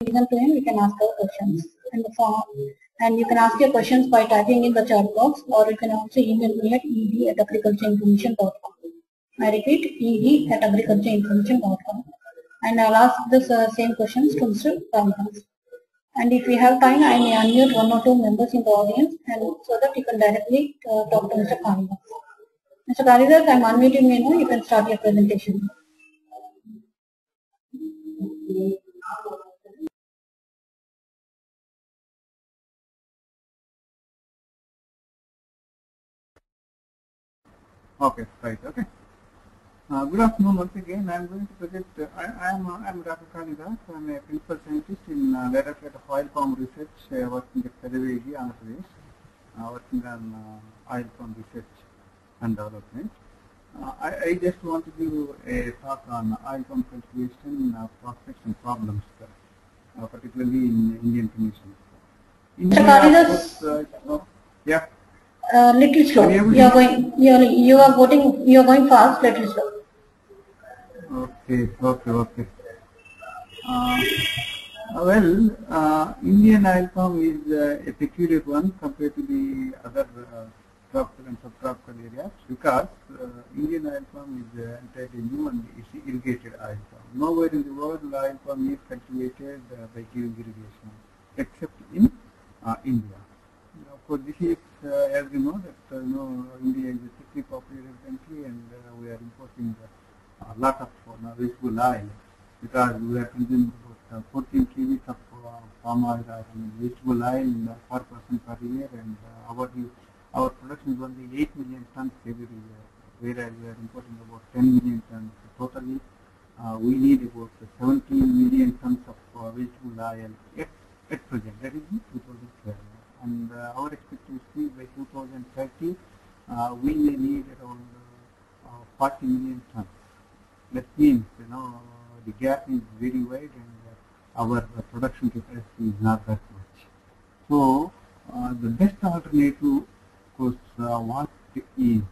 listen to him, you can ask our questions in the form, and you can ask your questions by typing in the chat box, or you can also email me at ed@agricultureinformation.com. I repeat, ed@agricultureinformation.com, and I'll ask the same questions to Mr. Kalidas. And if we have time, I may unmute one or two members in the audience, and so that you can directly talk to Mr. Kalidas. Mr. Kalidas, I'm unmuting you now. You can start your presentation. Okay, right. Okay. Good afternoon once again. I am going to present. I am Dr. Kalidas. I am a principal scientist in Directorate of Oil Palm Research, working at Pedavegi, Andhra Pradesh, working on oil palm research and development. I just want to give a talk on oil palm cultivation prospects and problems, particularly in Indian conditions. Mr. Kalidas, yeah. Little slow. You are going fast. Little slow. Okay. Indian oil palm is a peculiar one compared to the other tropical and subtropical areas because Indian oil palm is entirely new and it's irrigated oil palm. Nowhere in the world oil palm is cultivated by giving irrigation except in India. Of course, this is, as you know, that India is a thickly populated country, and we are importing a lot of vegetable oil because we are consuming about 14 kg of palm oil or vegetable oil per person per year, and our production is only 8 million tons every year, whereas we are importing about 10 million tons. Totally, we need about 17 million tons of vegetable oil at present. That is in 2012. And our expectation by 2030, we may need around 40 million tons. That means, the gap is very wide and our production capacity is not that much. So, the best alternative, of course, what is,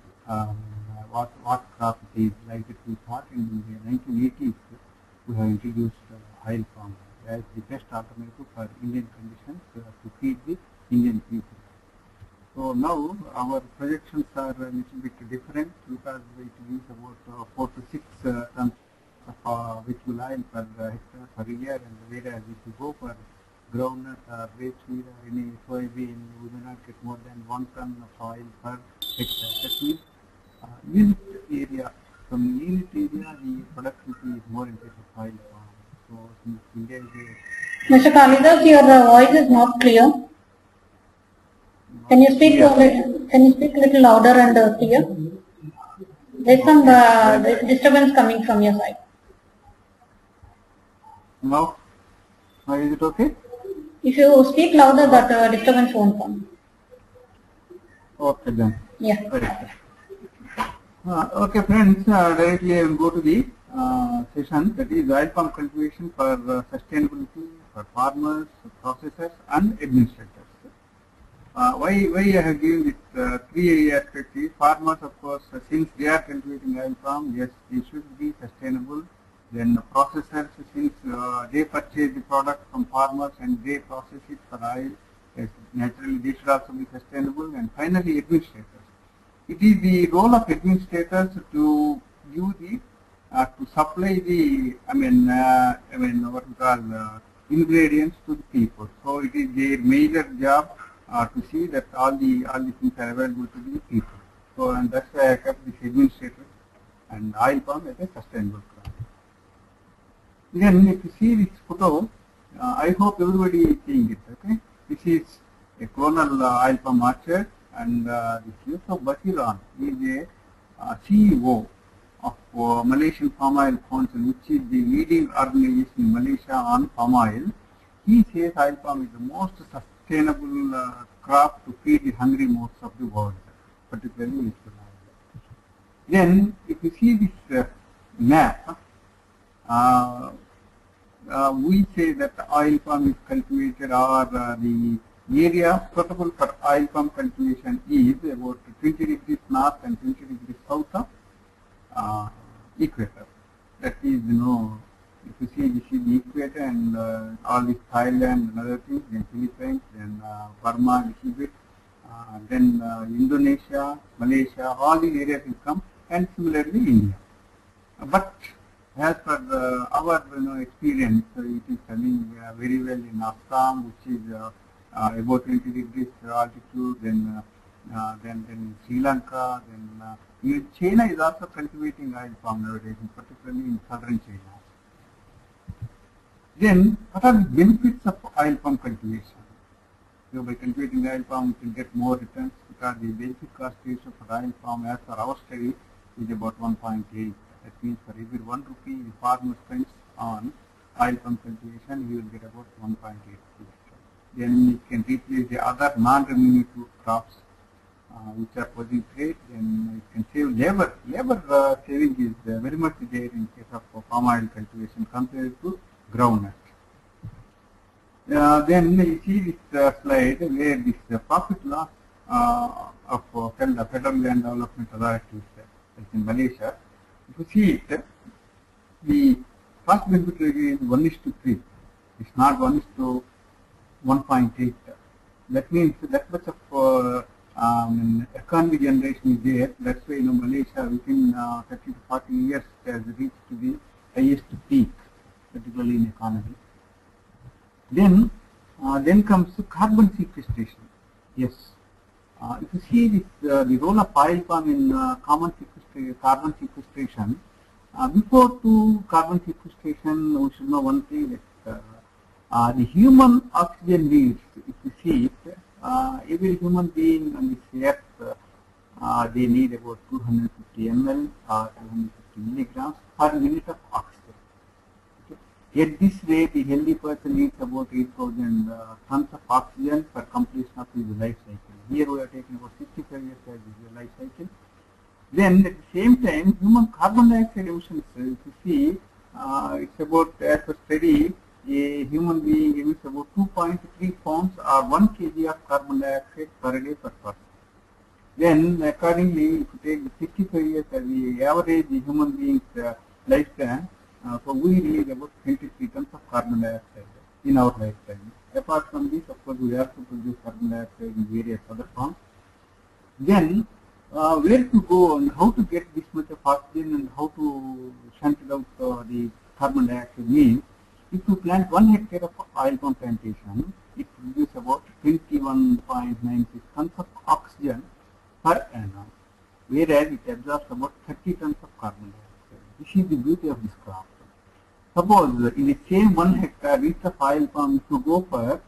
what crop it is, like that we thought in the 1980s, we have introduced oil palm as the best alternative for Indian conditions to feed the Indian people. So now our projections are a little bit different because it gives about 4 to 6 tons of vegetable oil per hectare per year, and whereas if you go for groundnut or rapeseed or any soybean, we may not get more than 1 ton of oil per hectare. That means unit area, from unit area the productivity is more in case of oil palm. So since India is a... Mr. Kalidas, your voice is not clear. Can you speak a little louder and clear? There is some disturbance coming from your side. Now, is it okay? If you speak louder, that disturbance won't come. Okay then. Yeah. Okay friends, directly I will go to the session, that is oil palm cultivation for sustainability for farmers, processors and administrators. Why I have given this 3 area perspective. Farmers, of course, since they are cultivating oil palm, yes, they should be sustainable. Then the processors, since they purchase the product from farmers and they process it for oil, yes, naturally they should also be sustainable. And finally, administrators. It is the role of administrators to give the to supply the what we call ingredients to the people. So it is their major job to see that all the things are available to the people. So and that's why I kept this administrator and oil palm as a sustainable crop. Then if you see this photo, I hope everybody is seeing it. Okay, this is a clonal oil palm orchard, and this Yusuf Basiran is a CEO of Malaysian Palm Oil Council, which is the leading organization in Malaysia on palm oil. He says oil palm is the most sustainable crop to feed the hungry mouths of the world, particularly vegetable oil. Then, if you see this map, we say that oil palm is cultivated, or the area suitable for oil palm cultivation is about 20 degrees north and 20 degrees south of equator. That is, If you see, this is the equator and all this Thailand and other things, then Philippines, then Burma, little bit, then Indonesia, Malaysia, all these areas will come, and similarly India. But as per our experience, it is coming very well in Assam, which is about 20 degrees altitude, then Sri Lanka, then China is also cultivating oil palm nowadays, particularly in southern China. Then, what are the benefits of oil palm cultivation? So, by cultivating oil palm, you can get more returns because the basic cost ratio for oil palm, as per our study, is about 1.8. That means for every 1 rupee the farmer spends on oil palm cultivation, he will get about 1.8 rupees. Then you can replace the other non-remunerative crops which are posing threat, and you can save labor. Labor saving is very much there in case of palm oil cultivation compared to groundnut. Then you see this slide where this profit loss of Federal Land Development Authority is in Malaysia. If you see it, the cost benefit ratio is 1:3. It's not 1:1.8. That means that much of economic generation is there. That's why Malaysia within 30 to 40 years has reached to the highest peak, particularly in economy. Then comes carbon sequestration. Yes, if you see this, the role of oil palm in carbon sequestration. Before to carbon sequestration, we should know one thing, that the human oxygen needs. If you see it, every human being on this earth, they need about 250 ml or 250 milligrams per minute of oxygen. Okay. At this rate, the healthy person needs about 8,000 tons of oxygen for completion of his life cycle. Here we are taking about 65 years as his life cycle. Then at the same time, human carbon dioxide emissions, if you see, it's about, as per study, a human being emits about 2.3 pounds or 1 kg of carbon dioxide per day per person. Then accordingly, if you take the 65 years as the average human being's lifespan, so we release about 23 tons of carbon dioxide in our lifetime. Apart from this, of course, we have to produce carbon dioxide in various other forms. Then where to go and how to get this much of oxygen and how to shunt it out the carbon dioxide means, if you plant 1 hectare of oil palm plantation, it produces about 21.96 tons of oxygen per annum, whereas it absorbs about 30 tons of carbon dioxide. This is the beauty of this crop. Suppose in the same 1 hectare instead of oil palm, if you go for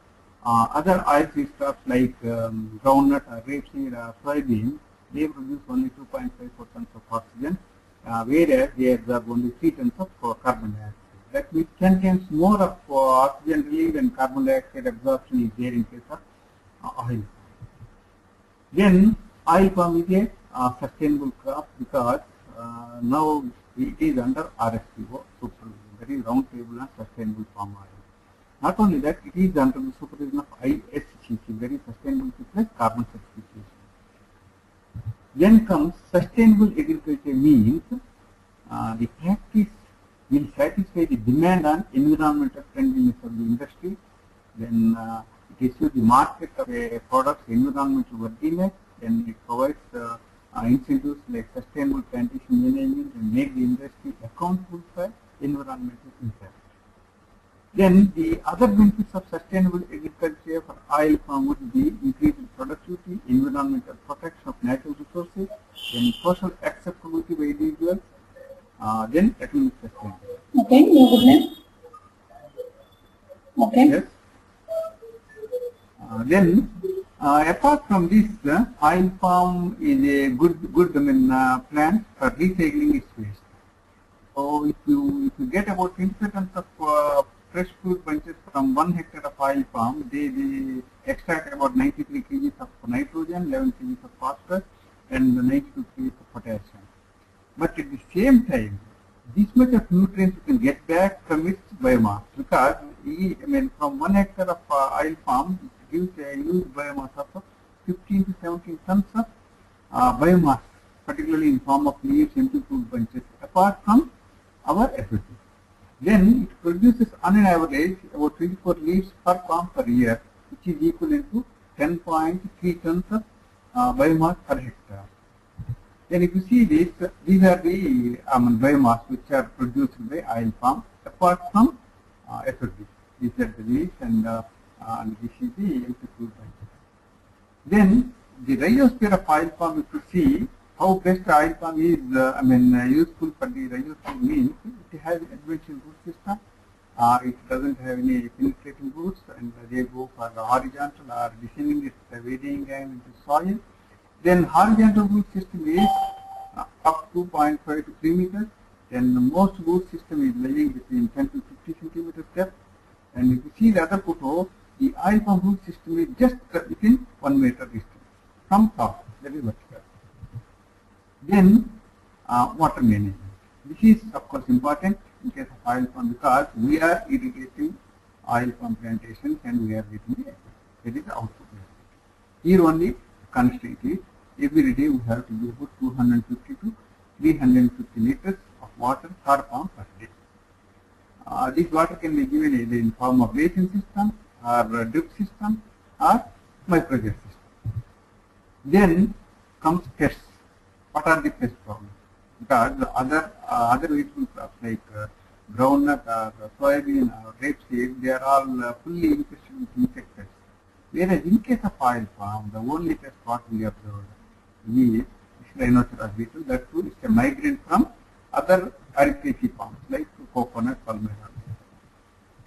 other oilseed crops like groundnut or rapeseed or soybean, they produce only 2.54 tons of oxygen, whereas they absorb only 3 tons of carbon dioxide. That means 10 times more of oxygen release and carbon dioxide absorption is there in case of oil. Then oil palm is a sustainable crop because now it is under RSPO supervision, that is Round Table on Sustainable Palm Oil. Not only that, it is under the supervision of ISCC, that is Sustainability plus Carbon Certification. Then comes sustainable agriculture means the practice will satisfy the demand on environmental friendliness of the industry. Then it issues the market of a product's environmental worthiness. Then it provides incentives like sustainable plantation management and make the industry accountable for environmental impact. Then the other benefits of sustainable agriculture for oil palm would be increased productivity, environmental protection of natural resources, then social acceptability by individuals, then economic sustainability. Okay, your good name. Okay. Yes. Then apart from this, oil palm is a good plant for recycling its waste. So if you get about 25 tons of fresh fruit bunches from 1 hectare of oil palm, they extract about 93 kg of nitrogen, 11 kg of phosphorus, and 92 kg of potassium. But at the same time, this much of nutrients you can get back from its biomass, because from 1 hectare of oil palm, it gives a huge biomass of 15 to 17 tons of biomass, particularly in form of leaves, empty fruit bunches, apart from our FFP. Then it produces on an average about 24 leaves per palm per year, which is equivalent to 10.3 tons of biomass per hectare. Then if you see this, these are the biomass which are produced by oil palm apart from FFB. These are the leaves and this is the empty fruit bunches. Then the rhizosphere of oil palm, if you see how best oil palm is useful for the rhizosphere means it has adventitious root system. It doesn't have any penetrating roots and they go for the horizontal or descending with varying angle into soil. Then horizontal root system is up to 0.5 to 3 meters. Then the most root system is lying between 10 to 50 centimeters depth. And if you see the other photo, the oil palm root system is just within 1 meter distance from top, that is vertical. Then water management. This is of course important in case of oil palm because we are irrigating oil palm plantations and we are getting the output. Here only constraint is every day we have to give about 250 to 350 liters of water per palm per day. This water can be given either in form of basin system or drip system or microjet system. Then comes pests. What are the pest problems? Because the other vegetable crops like groundnut or soybean or rapeseed, they are all fully infested with insect pests. Whereas in case of oil palm, the only pest what we observed is rhinoceros beetle. That too is a migrant from other Aracaceae palms like coconut, palmyra.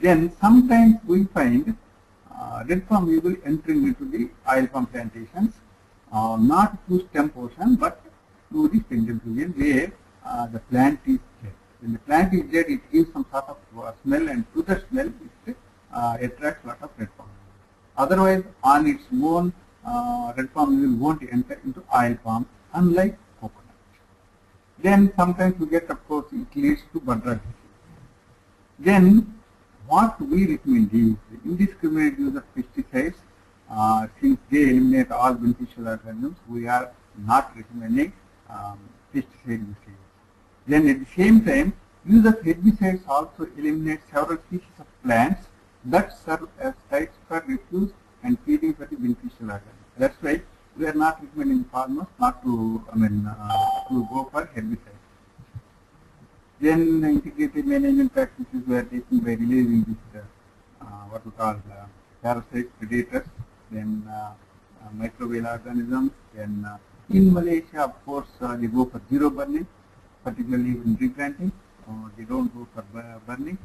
Then sometimes we find red palm weevil entering into the oil palm plantations, not through stem portion but through the pendant region where the plant is dead. When the plant is dead, it gives some sort of smell, and to the smell it attracts a lot of red palm. Otherwise, on its own, red palm weevil won't enter into oil palm, unlike coconut. Then sometimes we get, of course, it leads to bud rot disease. Then what we recommend is indiscriminate use of pesticides. Since they eliminate all beneficial organisms, we are not recommending pesticide usage. Then at the same time, use of herbicides also eliminates several species of plants that serve as sites for refuge and feeding for the beneficial organisms. That's why we are not recommending farmers not to to go for herbicides. Then integrated management practices were taken by releasing this what we call parasites, predators, then microbial organisms. Then in Malaysia, of course, they go for zero burning, particularly in replanting. They don't go for burning.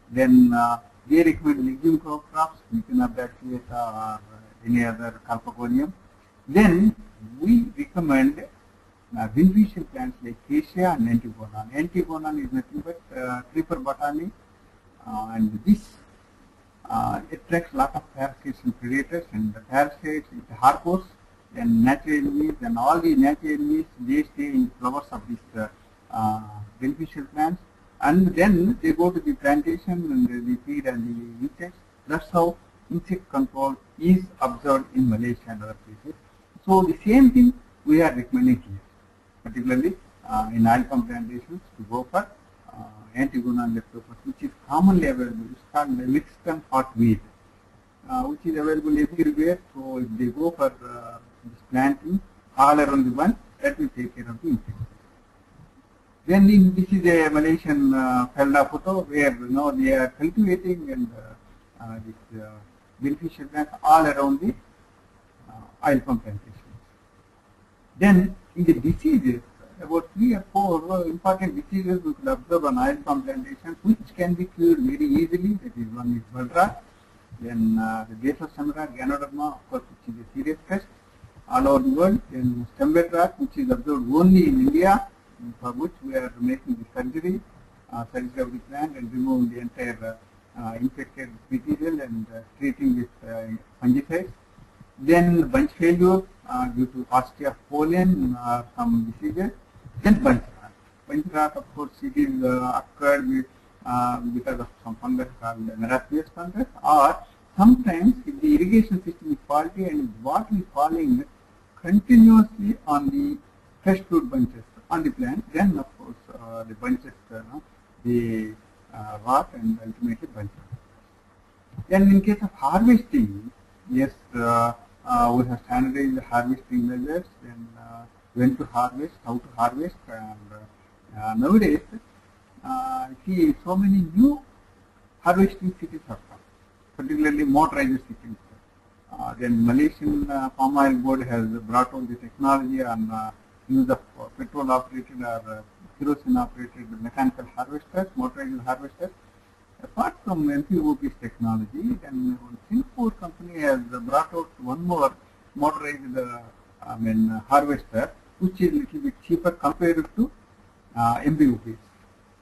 Then they recommend legume crops, Mycobacteriata or any other Calpoconium. Then we recommend beneficial plants like Acacia and Antigonan. Antigonan is nothing but creeper botany, and this attracts a lot of parasites and predators, and the parasites it harbors and natural enemies, and all the natural enemies they stay in flowers of these beneficial plants, and then they go to the plantation and they feed on the insects. That's how insect control is observed in Malaysia and other places. So the same thing we are recommending here, particularly in oil palm plantations, to go for Antigona leptopus, which is commonly available. It's called the Mexican hotweed, which is available everywhere. So if they go for this planting all around the bunch, that will take care of the insects. Then this is a Malaysian felda photo where they are cultivating and this beneficial plants all around the oil palm plantations. Then in the diseases, about 3 or 4 important diseases we could observe on oil palm plantations, which can be cured very easily. That is, one is bud rot, then the basal stem rot, Ganoderma, of course, which is a serious pest all over the world. Then stem bed rot, which is observed only in India, for which we are making the surgery of the plant and removing the entire infected material and treating with fungicides. Then bunch failure due to paucity of pollen or some diseases. Then bunch rot. Bunch rot, of course, it is occurred with, because of some fungus called Merapius fungus, or sometimes if the irrigation system is faulty and water is falling continuously on the fresh fruit bunches on the plant, then of course the bunches they rot and ultimately burnt. Then in case of harvesting, yes, we have standardized the harvesting measures, then when to harvest, how to harvest, and nowadays, see so many new harvesting cities have come, particularly motorized systems. Then Malaysian Palm Oil Board has brought out the technology on use of petrol operated or kerosene operated mechanical harvesters, motorized harvesters. Apart from MPOP's technology, then Singapore company has brought out one more motorized harvester, which is a little bit cheaper compared to MPOPs.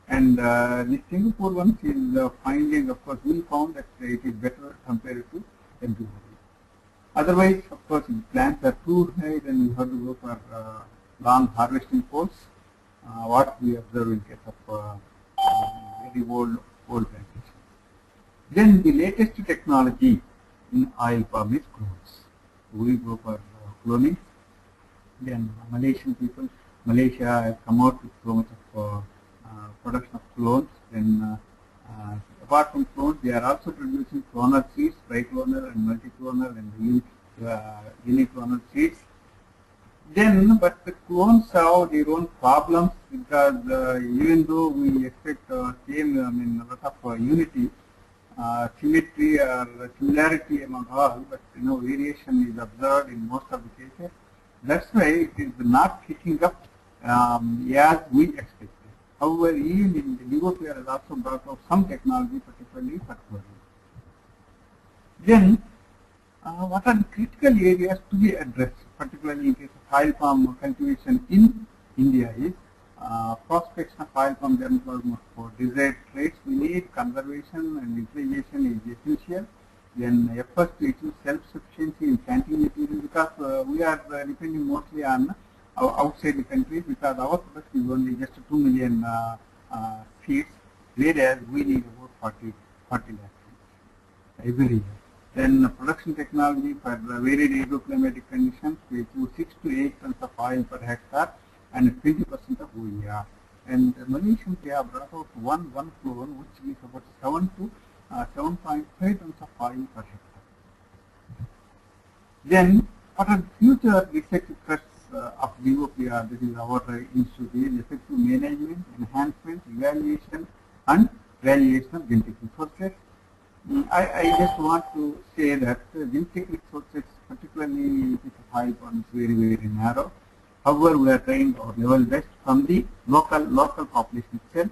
And the Singapore one is finding, of course, we found that it is better compared to MPOPs. Otherwise, of course, if plants are too high, then we have to go for long harvesting poles, what we observe in case of very old plantations. Then the latest technology in oil palm is clones. We go for cloning. Then Malaysia has come out with so much of production of clones. Then apart from clones, they are also producing clonal seeds, triclonal and multiclonal and uniclonal seeds. Then, but the clones have their own problems because even though we expect same, a lot of unity, symmetry or similarity among all, but variation is observed in most of the cases. That's why it is not picking up as we expected. However, even in the DOPR has also brought out some technology, particularly for cloning. Then, what are the critical areas to be addressed, particularly in case of oil palm cultivation in India is prospection of oil palm germplasm for desired traits. We need conservation and utilization is essential. Then efforts to achieve self-sufficiency in planting material because we are depending mostly on outside the country because our production is only just 2 million seeds, whereas we need about 40 lakh seeds every year. Then production technology for varied hydroclimatic conditions, we achieve 6 to 8 tons of oil per hectare and 20% of OER. And Malaysians, they have brought out one clone which is about 7 to 7.5 tons of oil per hectare. Then what are the future research threats of DOPR? This is our institute is effective management, enhancement, evaluation and valuation of genetic resources. I just want to say that genetic resources, particularly if oil palm, is very, very narrow. However, we are trying our level best from the local population itself.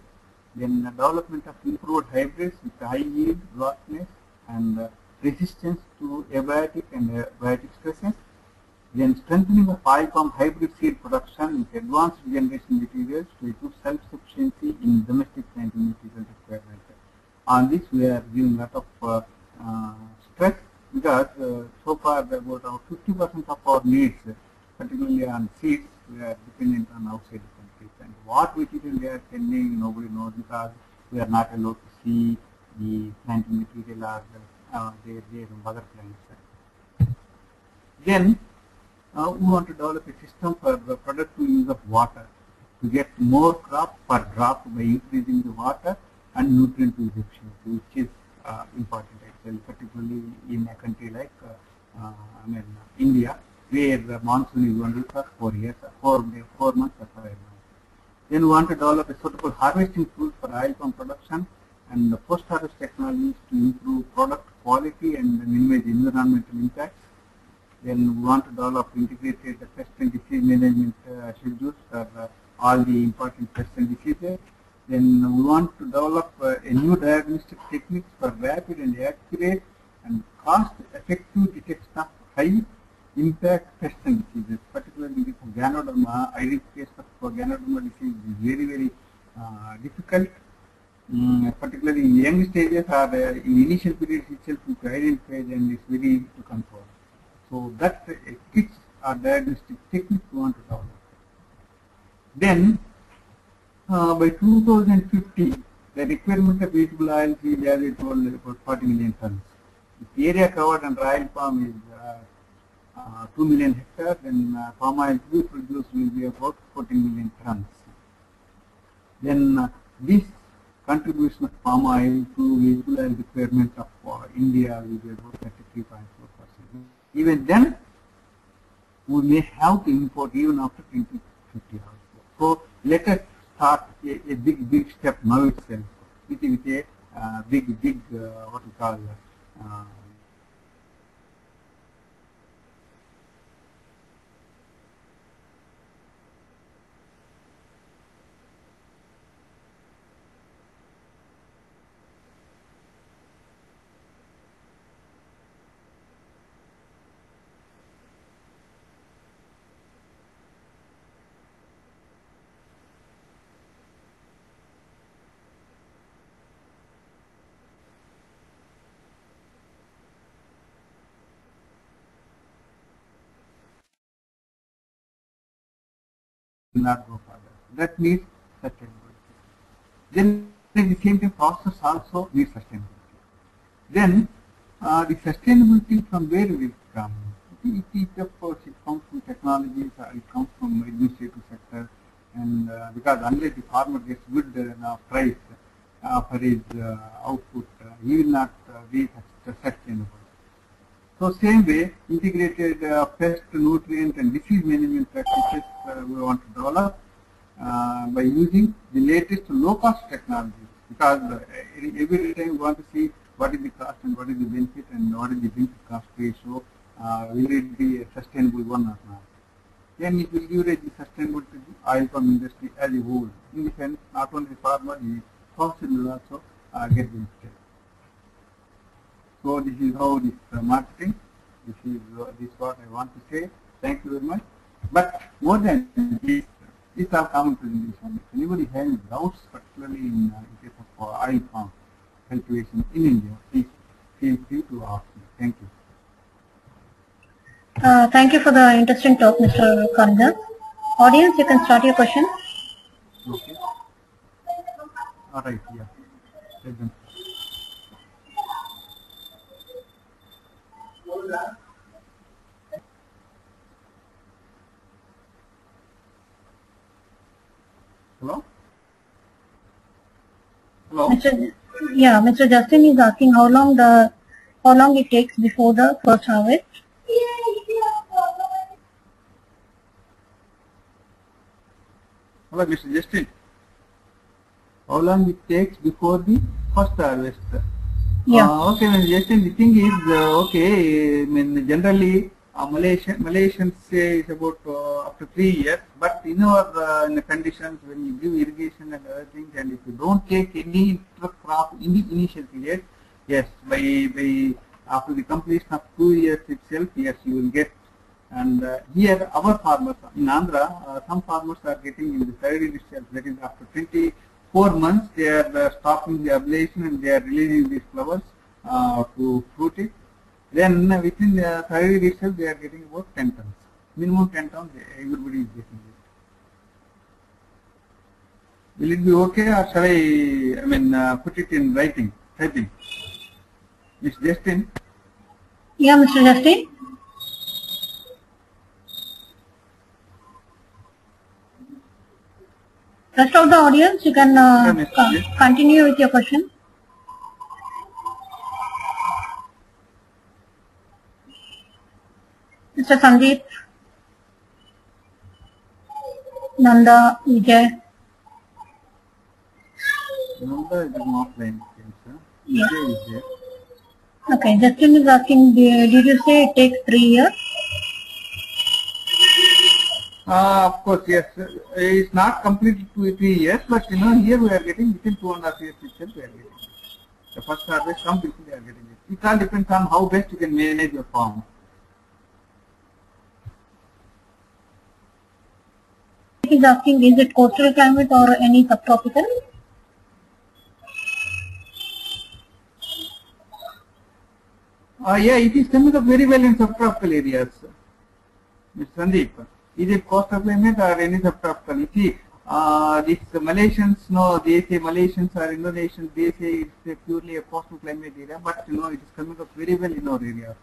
Then the development of improved hybrids with high yield, blockness and resistance to abiotic and biotic stresses. Then strengthening of oil palm hybrid seed production with advanced generation materials to achieve self-sufficiency in domestic planting material requirements. On this, we are giving a lot of stress because so far about 50% of our needs, particularly on seeds, we are dependent on outside the countries. And what material they are sending, nobody knows because we are not allowed to see the planting material or their mother plants. Then we want to develop a system for the productive use of water to get more crop per drop by increasing the water and nutrient use efficiency, which is important actually, particularly in a country like India, where the monsoon is only for 4 months or 5 months. Then we want to develop a suitable harvesting tools for oil palm production and the post-harvest technologies to improve product quality and minimize environmental impacts. Then we want to develop integrated pest and disease management schedules for all the important pests and diseases. Then we want to develop a new diagnostic techniques for rapid and accurate and cost-effective detection of high impact pests and diseases, particularly the Ganoderma. Identification of Ganoderma disease is very, very difficult, particularly in young stages or in initial periods itself to identify, and it's very easy to control. So that kits or diagnostic techniques we want to develop. Then by 2050, the requirement of vegetable oils is, as I told, about 40 million tons. The area covered under oil palm is 2 million hectares, and palm oil to be produced will be about 14 million tons. Then this contribution of palm oil to vegetable oil requirement of India will be about 33.4%. Even then, we may have to import even after 2050 also. So let us start a big step now itself with a big what we call not go further. That needs sustainability. Then at the same time process also needs sustainability. Then the sustainability from where will it come? It of course it comes from technologies, it comes from administrative sector, and because unless the farmer gets good price for his output, he will not be sustainable. So same way, integrated pest, nutrient and disease management practices we want to develop by using the latest low-cost technologies, because every time we want to see what is the cost and what is the benefit and what is the benefit cost ratio, will it be a sustainable one or not. Then it will leverage the sustainability to the oil palm industry as a whole. In the sense, not only the farmer, the person will also get benefited. So this is how this marketing, this is what I want to say. Thank you very much. But more than this, these are common presentations. If anybody has doubts, particularly in case of oil palm cultivation in India, please feel free to ask me. Thank you. Thank you for the interesting talk, Mr. Kalidas. Audience, you can start your question. Okay. All right. Yeah. Let them. Hello? Hello? Mr. Justin is asking how long it takes before the first harvest. Hello, Mr. Justin. How long it takes before the first harvest? Yeah. Okay, Mr. Justin, the thing is, okay, I mean, generally, Malaysians say it's about up to 3 years, but in the conditions when you give irrigation and other things, and if you don't take any crop in the initial period, yes, by after the completion of 2 years itself, yes, you will get. And here our farmers in Andhra, some farmers are getting in the third itself, that is after 24 months they are stopping the ablation and they are releasing these flowers to fruit it. Then within the third itself they are getting about 10 tons. Minimum 10 tons everybody is getting it. Will it be okay, or shall I put it in writing, typing? Mr. Justin? Yeah, Mr. Justin. Rest of the audience, you can continue with your question. Mr. Sandeep, Nanda, Vijay. Nanda is not offline, sir. Yeah. Vijay is there. Okay, Justin is asking, did you say it takes 3 years? Of course, yes. It's not completely 2 or 3 years, but here we are getting within 2.5 years itself we are getting it. The first harvest, some people they are getting it. It all depends on how best you can manage your farm. He is asking, is it coastal climate or any subtropical? Yeah, it is coming up very well in subtropical areas. Mr. Sandeep, is it coastal climate or any subtropical? You see, these Malaysians, they say Malaysians or Indonesians, they say it's purely a coastal climate area, but it is coming up very well in our area.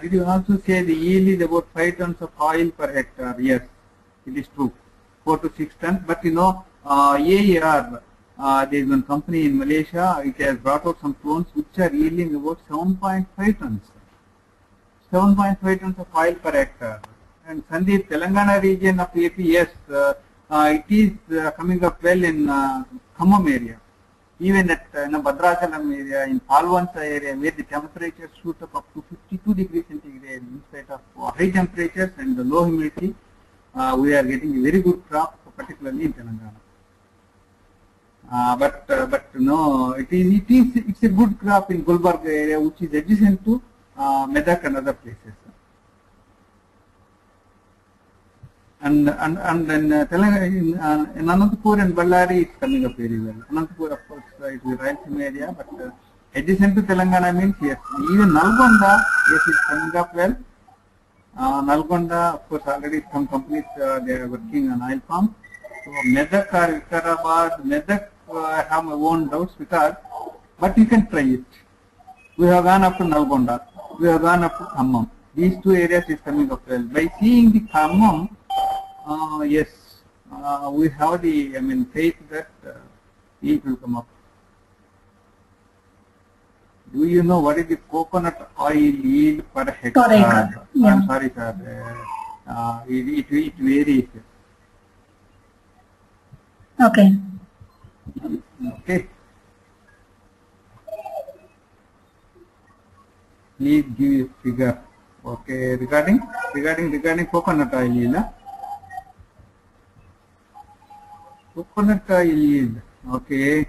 Did you also say the yield is about 5 tons of oil per hectare? Yes, it is true, 4 to 6 tons. But AER, there is one company in Malaysia, it has brought out some clones which are yielding about 7.5 tons. 7.5 tons of oil per hectare. And Sandeep, Telangana region of AP, yes, it is coming up well in Khammam area. Even at Bhadrachalam area, in Palwansa area, where the temperatures shoot up to 52 degrees centigrade in spite of high temperatures and the low humidity, we are getting a very good crop, particularly in Telangana. But no, it's a good crop in Gulbarga area, which is adjacent to Medak and other places. And then Telangana, in Anantapur and Ballari, it's coming up very well. Anantapur, of course, is the Rayalaseema area, but adjacent to Telangana means yes. Even Nalgonda, yes, is coming up well. Nalgonda, of course, already some companies they are working on oil palm. So Medak or Vikarabad, Medak, I have my own doubts because, but you can try it. We have gone up to Nalgonda, we have gone up to Khammam. These two areas is coming up well. By seeing the Khammam, yes, we have the faith that it will come up. Do you know what is the coconut oil yield per hectare? Per acre. Yeah. I'm sorry, sir. It varies. Okay. Okay. Please give a figure. Okay, regarding coconut oil yield. Coconut oil yield. Okay.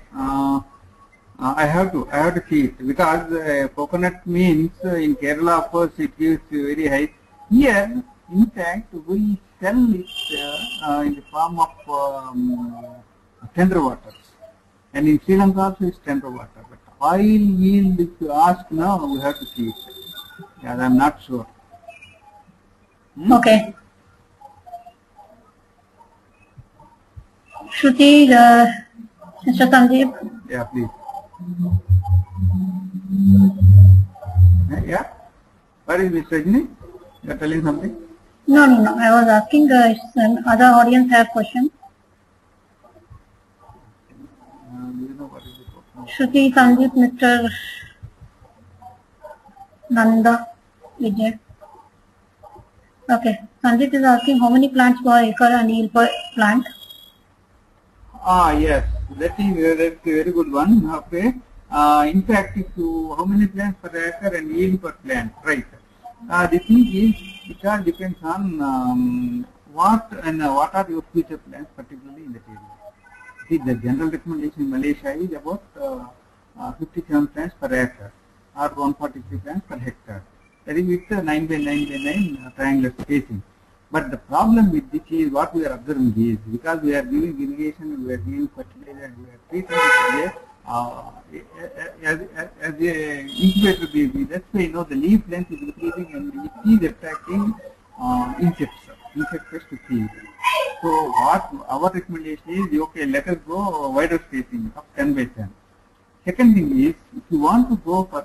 I have to see it because coconut means in Kerala, of course, it gives very high. Here, in fact, we sell it in the form of tender waters, and in Sri Lanka also it's tender water. But oil yield, if you ask now, we have to see it. Yeah, I'm not sure. Okay. Shruti, Mr. Sandeep. Yeah, please. Yeah. What is Ms. Rajni? You are telling something? No. I was asking if other audience have questions. Do you know what is the question? Shruti, Sandeep, Mr. Nanda, Vijay. Okay. Sandeep is asking how many plants per acre and yield per plant. Yes, that's a very good one. Okay. In fact, how many plants per acre and yield per plant, right? The thing is, it all depends on what are your future plans, particularly in that area. See, the general recommendation in Malaysia is about 57 plants per acre or 143 plants per hectare. That is with 9 by 9 by 9 triangular spacing. But the problem with this is what we are observing is because we are giving irrigation, we are giving fertilizer, and we are treating it as a incubator baby. That's why the leaf length is increasing and it is attracting insects to feed. So what our recommendation is, okay, let us go wider spacing of 10 by 10. Second thing is, if you want to go for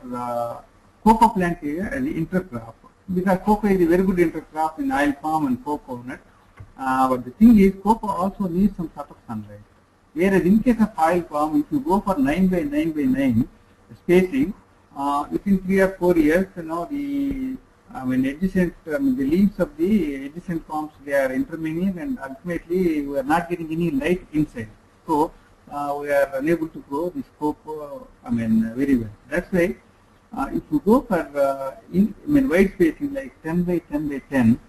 cocoa plant area as an intercrop, because cocoa is a very good intercrop in oil palm and coconut, but the thing is, cocoa also needs some sort of sunlight. Whereas in case of oil palm, if you go for 9 by 9 by 9 spacing, within 3 or 4 years, the leaves of the adjacent palms, they are intermingling, and ultimately we are not getting any light inside. So we are unable to grow this cocoa very well. That's why if you go for wide spacing like 10 by 10 by 10,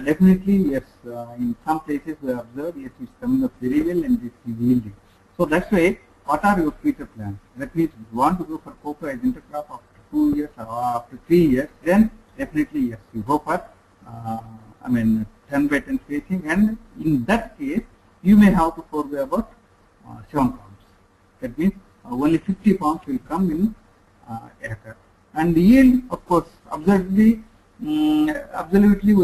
definitely yes, in some places we observe yes, it's coming up very well and it is yielding. So that's why, what are your future plans? That means if you want to go for cocoa as intercrop after 2 years or after 3 years, then definitely yes, you go for 10 by 10 spacing, and in that case you may have to forego about 7 palms. That means only 50 palms will come in acre. And the yield, of course, absolutely we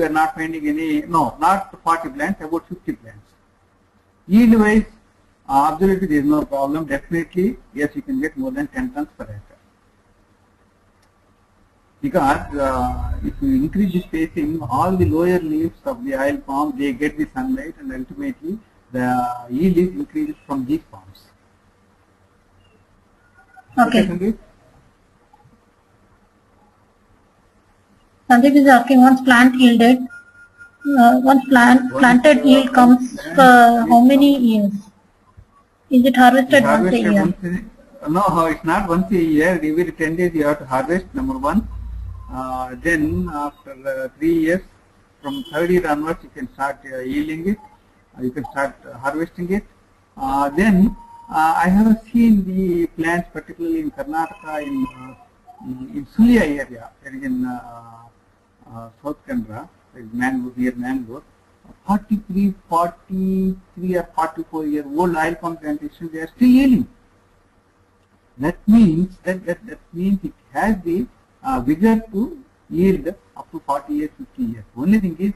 are not finding any, not 40 plants, about 50 plants. Yield wise, absolutely there is no problem. Definitely, yes, you can get more than 10 tons per acre. Because if you increase the spacing, all the lower leaves of the oil palm, they get the sunlight, and ultimately the yield is increased from these palms. Okay. Sandeep? Sandeep is asking once plant yielded, planted yield comes how many years? Is it harvested once a Harvested year? once no, it's not once a year. Every 10 days you have to harvest, number one. Then after 3 years, from third year onwards, you can start yielding it. You can start harvesting it. Then I have seen the plants, particularly in Karnataka, in Sulia area, there is in South Canara, there is mango, near Mangalore. 43 or 44-year-old oil palm plantations, they are still yielding. That means that means it has the vigor to yield up to 40 years, 50 years. Only thing is